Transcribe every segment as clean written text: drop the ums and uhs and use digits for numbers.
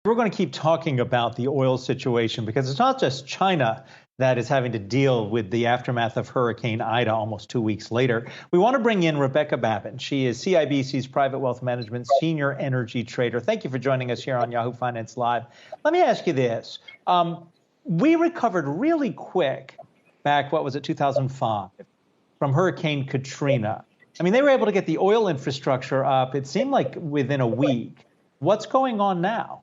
We're going to keep talking about the oil situation because it's not just China that is having to deal with the aftermath of Hurricane Ida almost 2 weeks later. We want to bring in Rebecca Babin. She is CIBC's Private Wealth Management Senior Energy Trader. Thank you for joining us here on Yahoo Finance Live. Let me ask you this. We recovered really quick back, 2005, from Hurricane Katrina. I mean, they were able to get the oil infrastructure up, it seemed like within a week. What's going on now?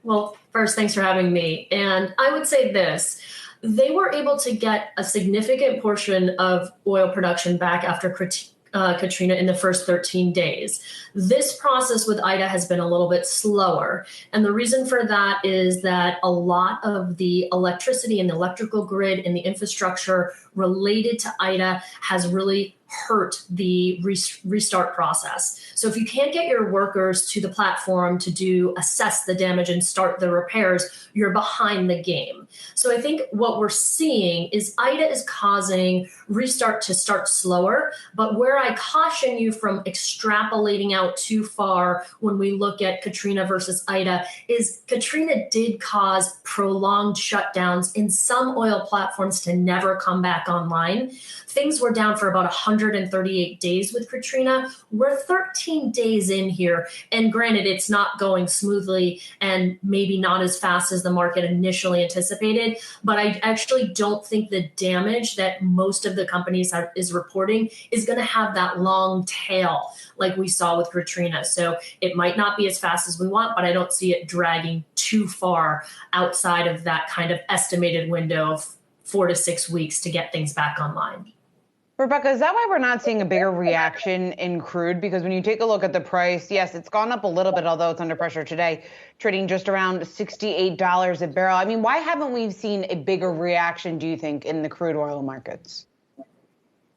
Well, first, thanks for having me. And I would say this. They were able to get a significant portion of oil production back after Katrina in the first 13 days. This process with Ida has been a little bit slower. And the reason for that is that a lot of the electricity and the electrical grid and the infrastructure related to Ida has really hurt the restart process. So if you can't get your workers to the platform to assess the damage and start the repairs, you're behind the game. So I think what we're seeing is Ida is causing restart to start slower, but where I caution you from extrapolating out too far when we look at Katrina versus Ida is Katrina did cause prolonged shutdowns in some oil platforms to never come back online. Things were down for about 138 days with Katrina. We're 13 days in here. And granted, it's not going smoothly and maybe not as fast as the market initially anticipated. But I actually don't think the damage that most of the companies is reporting is going to have that long tail like we saw with Katrina. So it might not be as fast as we want, but I don't see it dragging too far outside of that kind of estimated window of 4 to 6 weeks to get things back online. Rebecca, is that why we're not seeing a bigger reaction in crude? Because when you take a look at the price, yes, it's gone up a little bit, although it's under pressure today, trading just around $68 a barrel. I mean, why haven't we seen a bigger reaction, do you think, in the crude oil markets?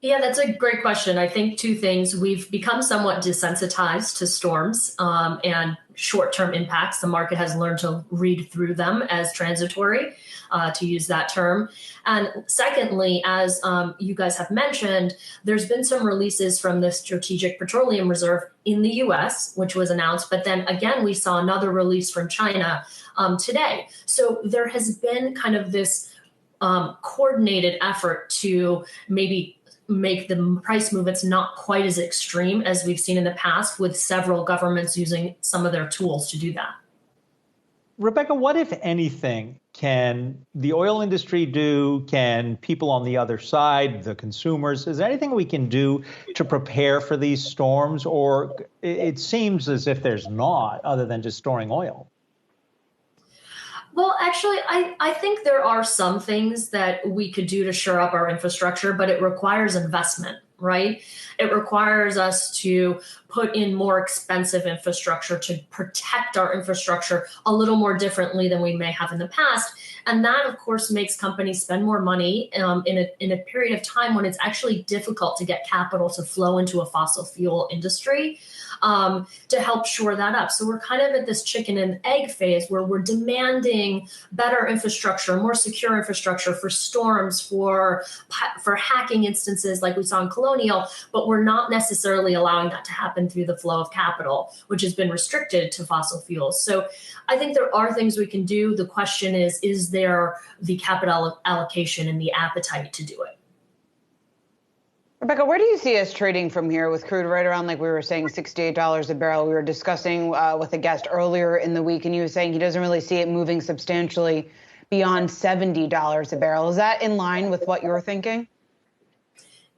Yeah, that's a great question. I think two things. We've become somewhat desensitized to storms and short-term impacts. The market has learned to read through them as transitory, to use that term. And secondly, as you guys have mentioned, there's been some releases from the Strategic Petroleum Reserve in the U.S., which was announced. But then again, we saw another release from China today. So there has been kind of this coordinated effort to maybe make the price movements not quite as extreme as we've seen in the past, with several governments using some of their tools to do that. Rebecca, what, if anything, can the oil industry do? Can people on the other side, the consumers, is there anything we can do to prepare for these storms? Or it seems as if there's not, other than just storing oil. Well, actually, I think there are some things that we could do to shore up our infrastructure, but it requires investment, right? It requires us to put in more expensive infrastructure to protect our infrastructure a little more differently than we may have in the past. And that, of course, makes companies spend more money in a period of time when it's actually difficult to get capital to flow into a fossil fuel industry to help shore that up. So we're kind of at this chicken and egg phase where we're demanding better infrastructure, more secure infrastructure for storms, for hacking instances like we saw in Colonial, but we're not necessarily allowing that to happen through the flow of capital, which has been restricted to fossil fuels. So I think there are things we can do. The question is there the capital allocation and the appetite to do it? Rebecca, where do you see us trading from here with crude right around, like we were saying, $68 a barrel? We were discussing with a guest earlier in the week, and he was saying he doesn't really see it moving substantially beyond $70 a barrel. Is that in line with what you're thinking?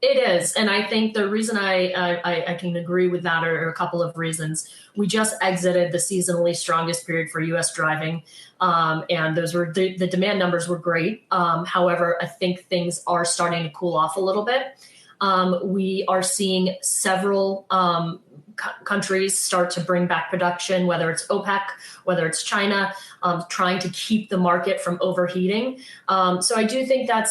It is. And I think the reason I can agree with that are a couple of reasons. We just exited the seasonally strongest period for U.S. driving. And those were the demand numbers were great. However, I think things are starting to cool off a little bit. We are seeing several countries start to bring back production, whether it's OPEC, whether it's China, trying to keep the market from overheating. So I do think that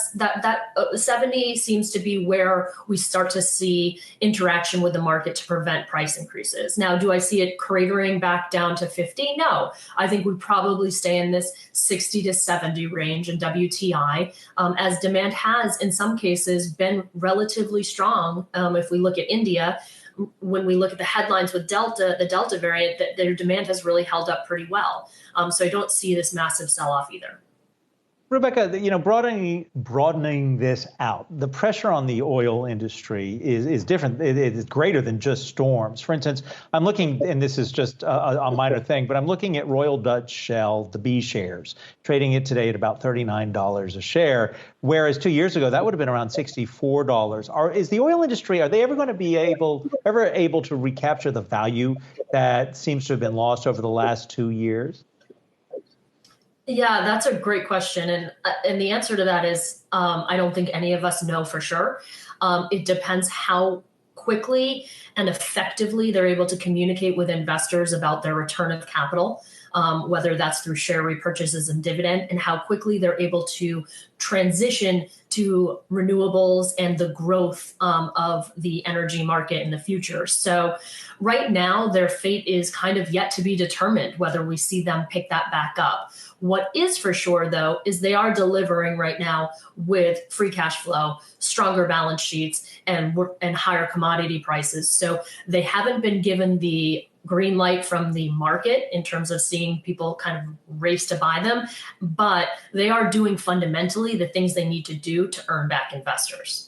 70 seems to be where we start to see interaction with the market to prevent price increases. Now, do I see it cratering back down to 50? No, I think we probably stay in this 60 to 70 range in WTI, as demand has in some cases been relatively strong. If we look at India, when we look at the headlines with the Delta variant, that their demand has really held up pretty well. So I don't see this massive sell-off either. Rebecca, broadening this out, the pressure on the oil industry is different. It is greater than just storms. For instance, I'm looking, and this is just a minor thing, but I'm looking at Royal Dutch Shell, the B shares, trading it today at about $39 a share, whereas 2 years ago that would have been around $64. Is the oil industry, are they ever going to be able to recapture the value that seems to have been lost over the last 2 years? Yeah, that's a great question. And the answer to that is I don't think any of us know for sure. It depends how quickly and effectively they're able to communicate with investors about their return of capital, whether that's through share repurchases and dividend, and how quickly they're able to transition to renewables and the growth of the energy market in the future. So right now, their fate is kind of yet to be determined whether we see them pick that back up. What is for sure, though, is they are delivering right now with free cash flow, stronger balance sheets, and higher commodity prices. So they haven't been given the green light from the market in terms of seeing people kind of race to buy them, but they are doing fundamentally the things they need to do to earn back investors.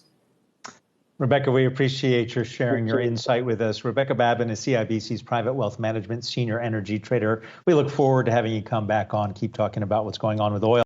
Rebecca, we appreciate your sharing your insight with us. Rebecca Babin is CIBC's Private Wealth Management Senior Energy Trader. We look forward to having you come back on, keep talking about what's going on with oil.